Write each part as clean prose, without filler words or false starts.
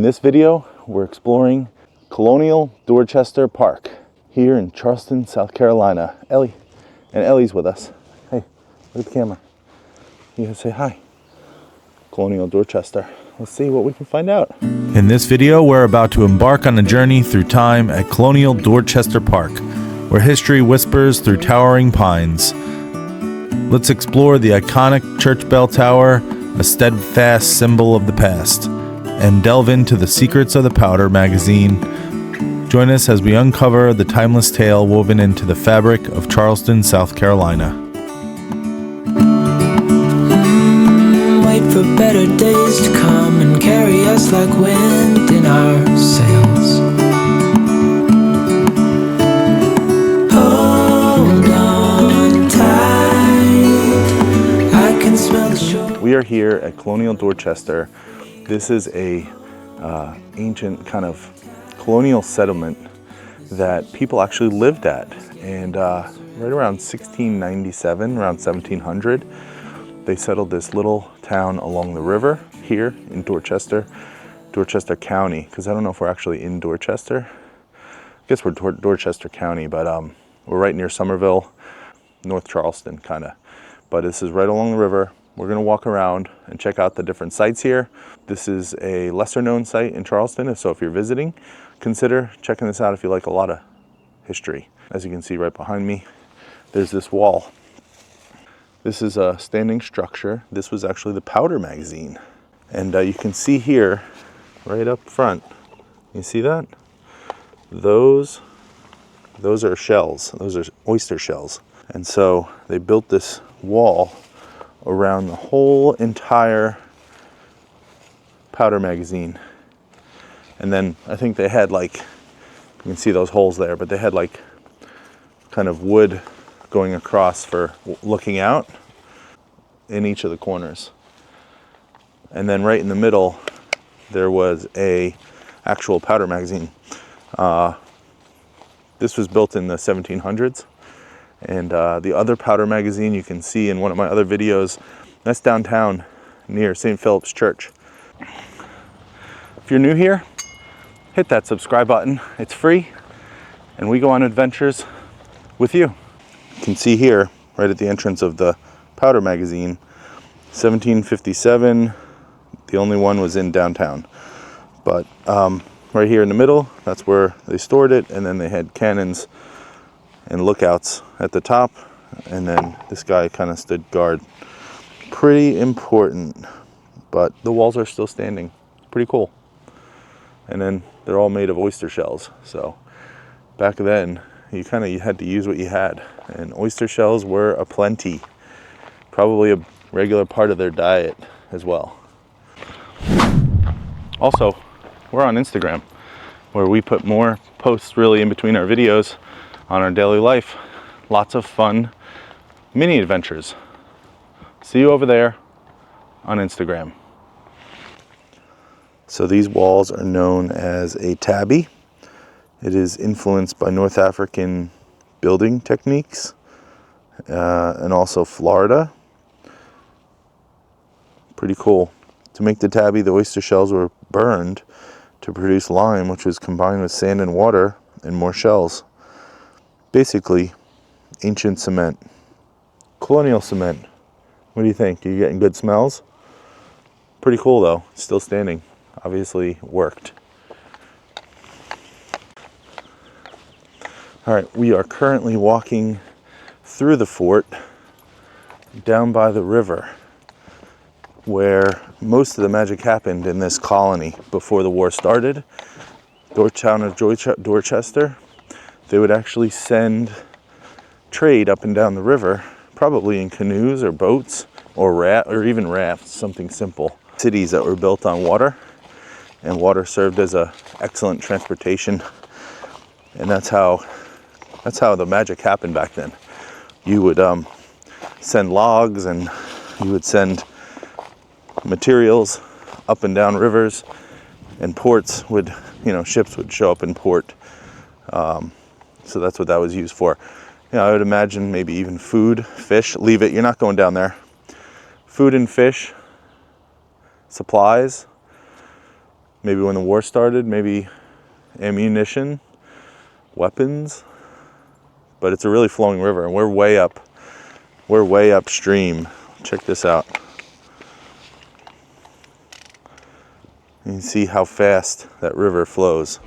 In this video, we're exploring Colonial Dorchester Park here in Charleston, South Carolina. Ellie, and Ellie's with us. Hey, look at the camera. You can say hi. Colonial Dorchester. Let's see what we can find out. In this video, we're about to embark on a journey through time at Colonial Dorchester Park, where history whispers through towering pines. Let's explore the iconic church bell tower, a steadfast symbol of the past, and delve into the secrets of the powder magazine. Join us as we uncover the timeless tale woven into the fabric of Charleston, South Carolina. Wait for better days to come and carry us like wind in our sails. Hold on tight, I can smell the shore. We are here at Colonial Dorchester. This is a ancient kind of colonial settlement that people actually lived at. And right around 1697, around 1700, they settled this little town along the river here in Dorchester County, because I don't know if we're actually in Dorchester. I guess we're Dorchester County, but we're right near Somerville, North Charleston kind of. But this is right along the river. We're gonna walk around and check out the different sites here. This is a lesser known site in Charleston, so if you're visiting, consider checking this out if you like a lot of history. As you can see right behind me, there's this wall. This is a standing structure. This was actually the powder magazine. And you can see here, right up front, you see that? Those are shells, those are oyster shells. And so they built this wall around the whole entire powder magazine. And then I think they had like, you can see those holes there, but they had like kind of wood going across for looking out in each of the corners. And then right in the middle, there was a actual powder magazine. This was built in the 1700s. And the other powder magazine you can see in one of my other videos, that's downtown near St. Philip's Church. If you're new here, hit that subscribe button. It's free, and we go on adventures with you. You can see here, right at the entrance of the powder magazine, 1757, the only one was in downtown. But right here in the middle, that's where they stored it, and then they had cannons and lookouts at the top, and then this guy kind of stood guard. Pretty important, but the walls are still standing. Pretty cool. And then they're all made of oyster shells. So back then, you had to use what you had, and oyster shells were aplenty. Probably a regular part of their diet as well. Also, we're on Instagram, where we put more posts really in between our videos on our daily life. Lots of fun mini adventures. See you over there on Instagram. So these walls are known as a tabby. It is influenced by North African building techniques and also Florida. Pretty cool. To make the tabby, the oyster shells were burned to produce lime, which was combined with sand and water and more shells. Basically, ancient cement. Colonial cement. What do you think? Are you getting good smells? Pretty cool though, still standing. Obviously worked. All right, we are currently walking through the fort down by the river, where most of the magic happened in this colony before the war started. Town of Dorchester. They would actually send trade up and down the river, probably in canoes or boats or even rafts, something simple. Cities that were built on water, and water served as an excellent transportation. And that's how the magic happened back then. You would send logs, and you would send materials up and down rivers, and ports would, ships would show up in port. So that's what that was used for. I would imagine maybe even food, fish. Leave it, you're not going down there. Food and fish, supplies, maybe when the war started, maybe ammunition, weapons. But it's a really flowing river, and we're way upstream. Check this out. You can see how fast that river flows.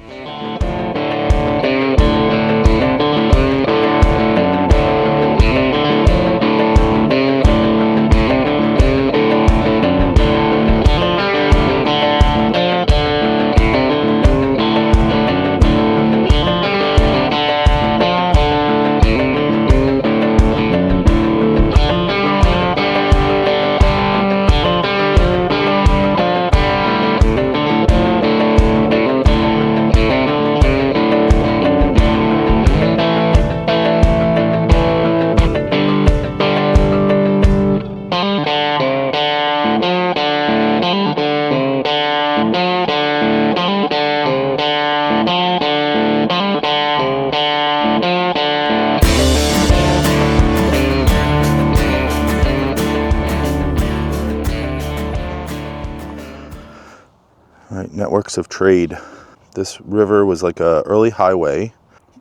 Networks of trade. This river was like an early highway,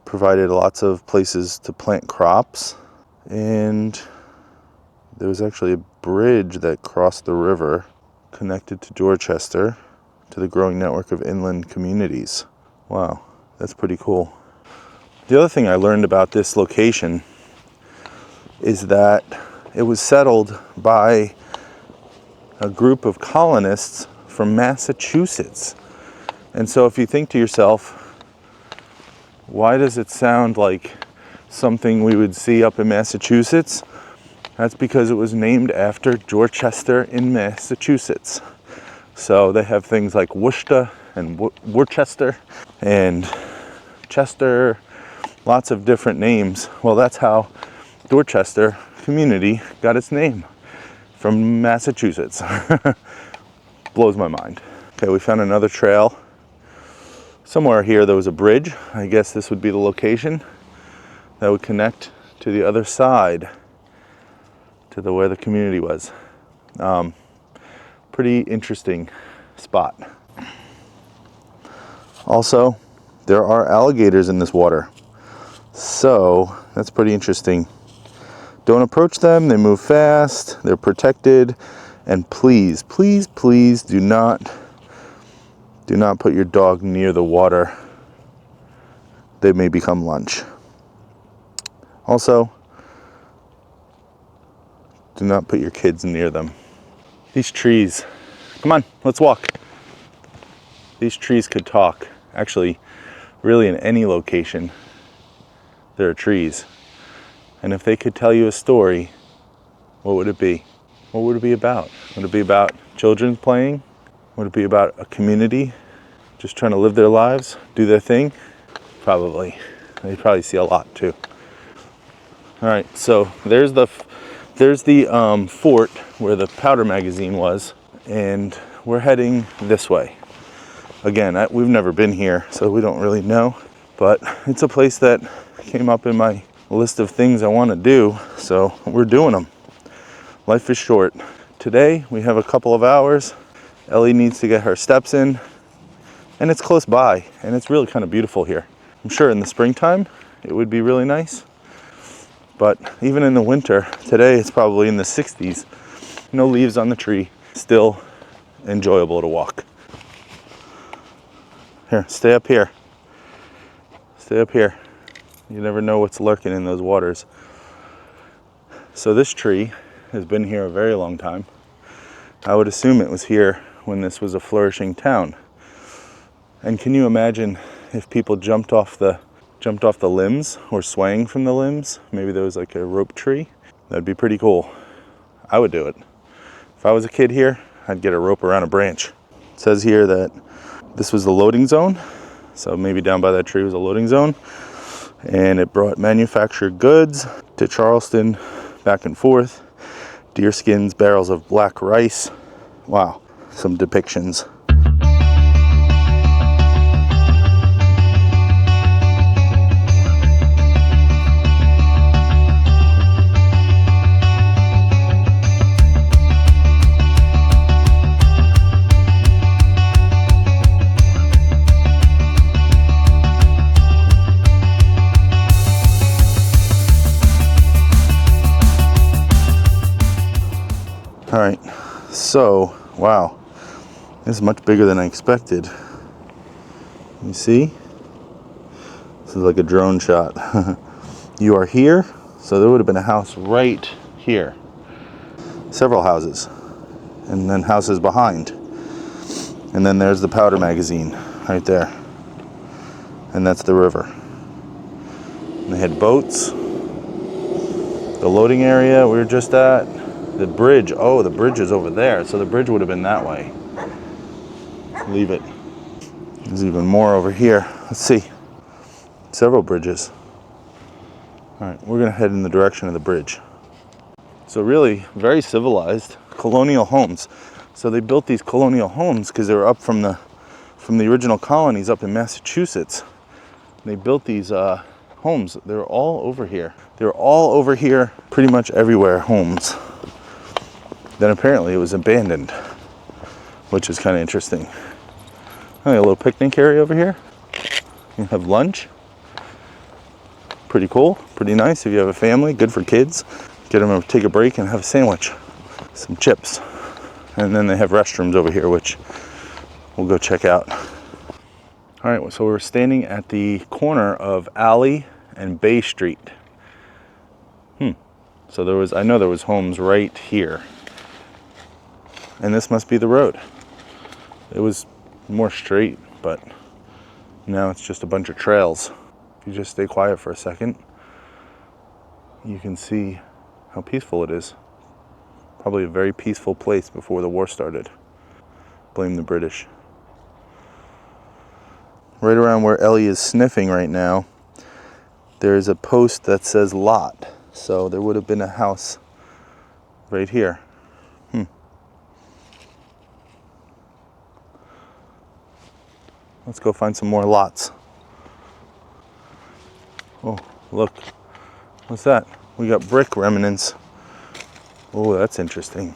provided lots of places to plant crops, and there was actually a bridge that crossed the river, connected to Dorchester, to the growing network of inland communities. Wow, that's pretty cool. The other thing I learned about this location is that it was settled by a group of colonists from Massachusetts. And so if you think to yourself, why does it sound like something we would see up in Massachusetts? That's because it was named after Dorchester in Massachusetts. So they have things like Worcester and Worcester and Chester, lots of different names. Well, that's how Dorchester community got its name, from Massachusetts. Blows my mind. Okay, we found another trail. Somewhere here there was a bridge. I guess this would be the location that would connect to the other side, to where the community was. Pretty interesting spot. Also, there are alligators in this water, so that's pretty interesting. Don't approach them, they move fast, they're protected, and please, please, please do not put your dog near the water. They may become lunch. Also, do not put your kids near them. These trees, come on, let's walk. These trees could talk. Actually, really in any location, there are trees. And if they could tell you a story, what would it be? What would it be about? Would it be about children playing? Would it be about a community just trying to live their lives, do their thing? Probably. They probably see a lot too. All right, so there's the fort where the powder magazine was, and we're heading this way. Again, we've never been here, so we don't really know, but it's a place that came up in my list of things I want to do, so we're doing them. Life is short. Today we have a couple of hours. Ellie needs to get her steps in, and it's close by, and it's really kind of beautiful here. I'm sure in the springtime it would be really nice, but even in the winter, today it's probably in the 60s. No leaves on the tree, still enjoyable to walk. Here, stay up here. Stay up here. You never know what's lurking in those waters. So this tree has been here a very long time. I would assume it was here when this was a flourishing town. And can you imagine if people jumped off the limbs or swaying from the limbs? Maybe there was like a rope tree. That'd be pretty cool. I would do it. If I was a kid here, I'd get a rope around a branch. It says here that this was the loading zone. So maybe down by that tree was a loading zone. And it brought manufactured goods to Charleston, back and forth. Deer skins, barrels of black rice. Wow, some depictions. right, so wow, this is much bigger than I expected. You see, this is like a drone shot. You are here, so there would have been a house right here, several houses, and then houses behind, and then there's the powder magazine right there, and that's the river. And they had boats, the loading area we were just at, the bridge. Oh, the bridge is over there, so the bridge would have been that way. Leave it. There's even more over here. Let's see, several bridges. All right, we're gonna head in the direction of the bridge. So really very civilized colonial homes. So they built these colonial homes because they were up from the original colonies up in Massachusetts. They built these homes. They're all over here. They're all over here, pretty much everywhere, homes. Then apparently it was abandoned, which is kind of interesting. Oh, a little picnic area over here. You can have lunch. Pretty cool, pretty nice if you have a family, good for kids. Get them to take a break and have a sandwich, some chips. And then they have restrooms over here, which we'll go check out. All right, so we're standing at the corner of Alley and Bay Street. So I know there was homes right here. And this must be the road. It was more straight, but now it's just a bunch of trails. If you just stay quiet for a second, you can see how peaceful it is. Probably a very peaceful place before the war started. Blame the British. Right around where Ellie is sniffing right now, there is a post that says lot. So there would have been a house right here. Let's go find some more lots. Oh, look. What's that? We got brick remnants. Oh, that's interesting.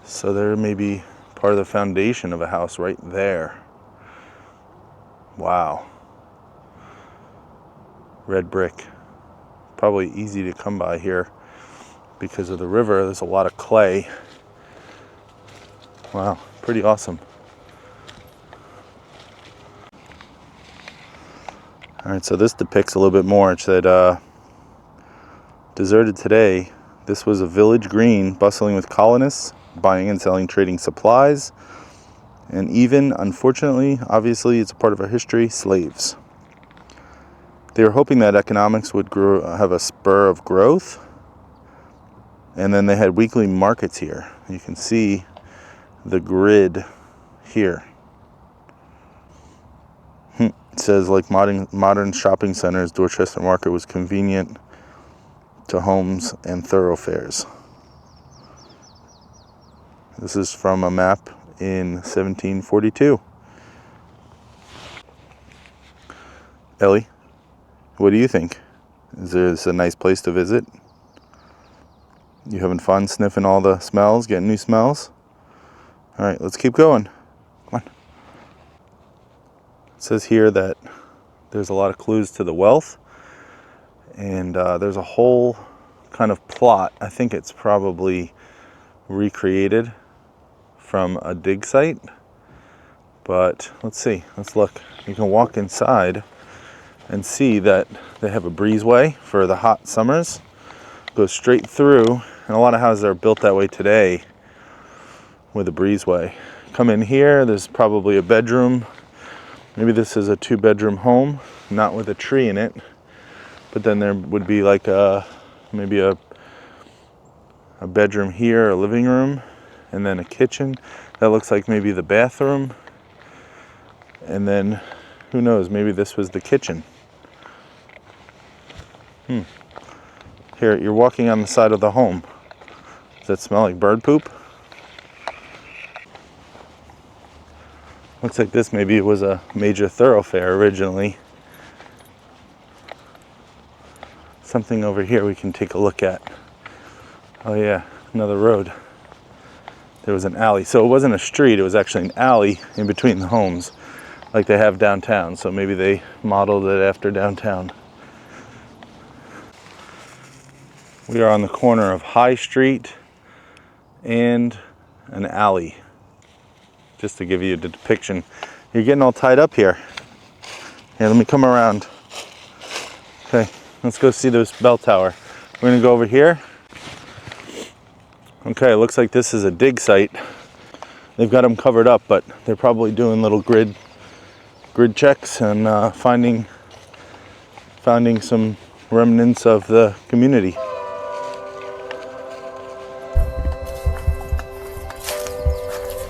So there may be part of the foundation of a house right there. Wow. Red brick. Probably easy to come by here because of the river. There's a lot of clay. Wow, pretty awesome. All right, so this depicts a little bit more. It said, deserted today, this was a village green bustling with colonists, buying and selling, trading supplies, and even, unfortunately, obviously it's a part of our history, slaves. They were hoping that economics would have a spur of growth, and then they had weekly markets here. You can see the grid here. It says, like modern shopping centers, Dorchester Market was convenient to homes and thoroughfares. This is from a map in 1742. Ellie, what do you think? Is this a nice place to visit? You having fun sniffing all the smells, getting new smells? All right, let's keep going. Come on. It says here that there's a lot of clues to the wealth, and there's a whole kind of plot. I think it's probably recreated from a dig site, but let's see, let's look. You can walk inside and see that they have a breezeway for the hot summers. Goes straight through, and a lot of houses are built that way today with a breezeway. Come in here, there's probably a bedroom. Maybe this is a 2-bedroom home, not with a tree in it, but then there would be like maybe a bedroom here, a living room, and then a kitchen. That looks like maybe the bathroom. And then, who knows, maybe this was the kitchen. Here, you're walking on the side of the home. Does that smell like bird poop? Looks like this maybe was a major thoroughfare originally. Something over here we can take a look at. Oh yeah, another road. There was an alley. So it wasn't a street, it was actually an alley in between the homes, like they have downtown. So maybe they modeled it after downtown. We are on the corner of High Street and an alley. Just to give you the depiction. You're getting all tied up here. Here, let me come around. Okay, let's go see this bell tower. We're gonna go over here. Okay, it looks like this is a dig site. They've got them covered up, but they're probably doing little grid checks and finding some remnants of the community.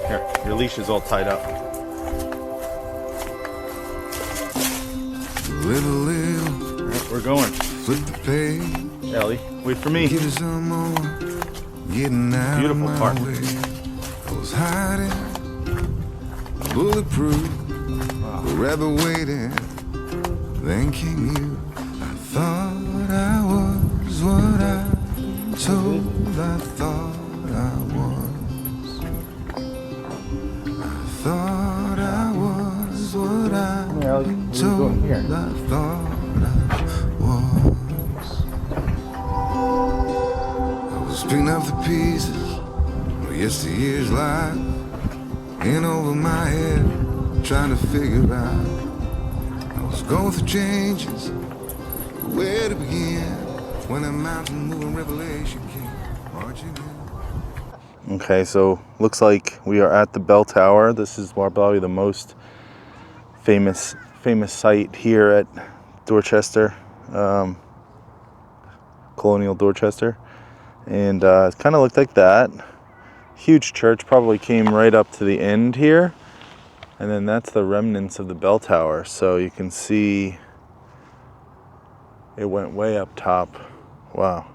Here, your leash is all tied up. Little, all right, we're going. flip the page. Ellie, wait for me. Give it some more. Getting out Beautiful of my park. way. I was hiding, bulletproof, forever waiting. Then came you. I thought I was what I told I thought I was. I thought I was what I told I thought I was. I was picking up the pieces of yesterday's life, in over my head, trying to figure out. I was going through changes, where to begin, when a mountain moving revelation came marching in. Okay, so looks like we are at the bell tower. This is probably the most famous site here at Dorchester, Colonial Dorchester, and it kind of looked like that. Huge church, probably came right up to the end here, and then that's the remnants of the bell tower. So you can see it went way up top. Wow,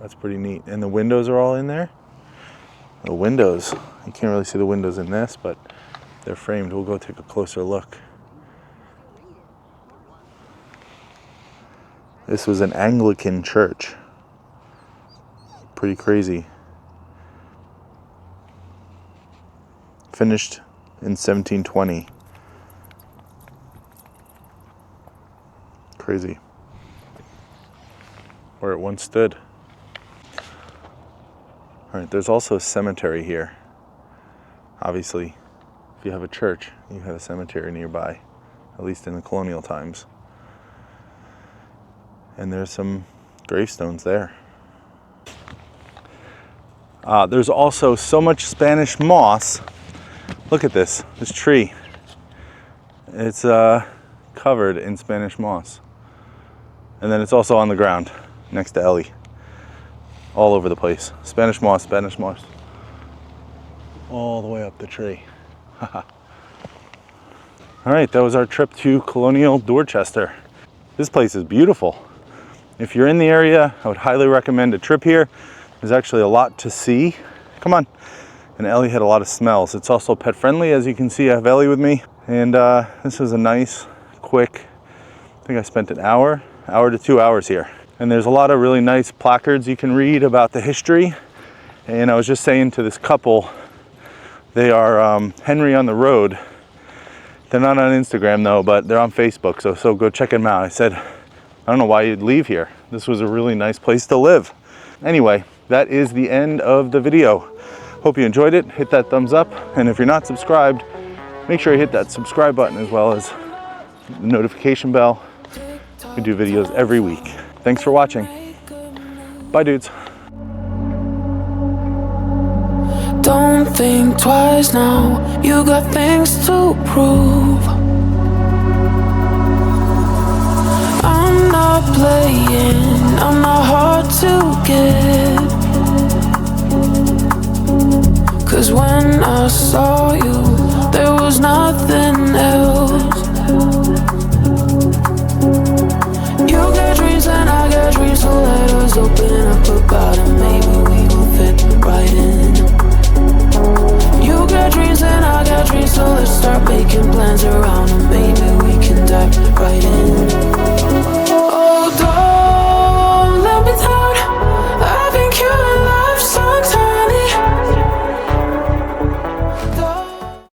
that's pretty neat. And the windows are all in there. The windows, you can't really see the windows in this, but they're framed. We'll go take a closer look. This was an Anglican church. Pretty crazy. Finished in 1720. Crazy. Where it once stood. All right, there's also a cemetery here. Obviously, if you have a church, you have a cemetery nearby, at least in the colonial times. And there's some gravestones there. There's also so much Spanish moss. Look at this tree. It's covered in Spanish moss. And then it's also on the ground next to Ellie. All over the place. Spanish moss. All the way up the tree. All right, that was our trip to Colonial Dorchester. This place is beautiful. If you're in the area, I would highly recommend a trip here. There's actually a lot to see. Come on. And Ellie had a lot of smells. It's also pet friendly. As you can see, I have Ellie with me. And this was a nice, quick, I think I spent an hour to 2 hours here. And there's a lot of really nice placards you can read about the history. And I was just saying to this couple, they are Henry on the Road. They're not on Instagram though, but they're on Facebook. So go check them out. I said, I don't know why you'd leave here. This was a really nice place to live. Anyway, that is the end of the video. Hope you enjoyed it. Hit that thumbs up. And if you're not subscribed, make sure you hit that subscribe button as well as the notification bell. We do videos every week. Thanks for watching. Bye, dudes. Don't think twice now, you got things to prove. I'm not playing, I'm not hard to get. 'Cause when I saw you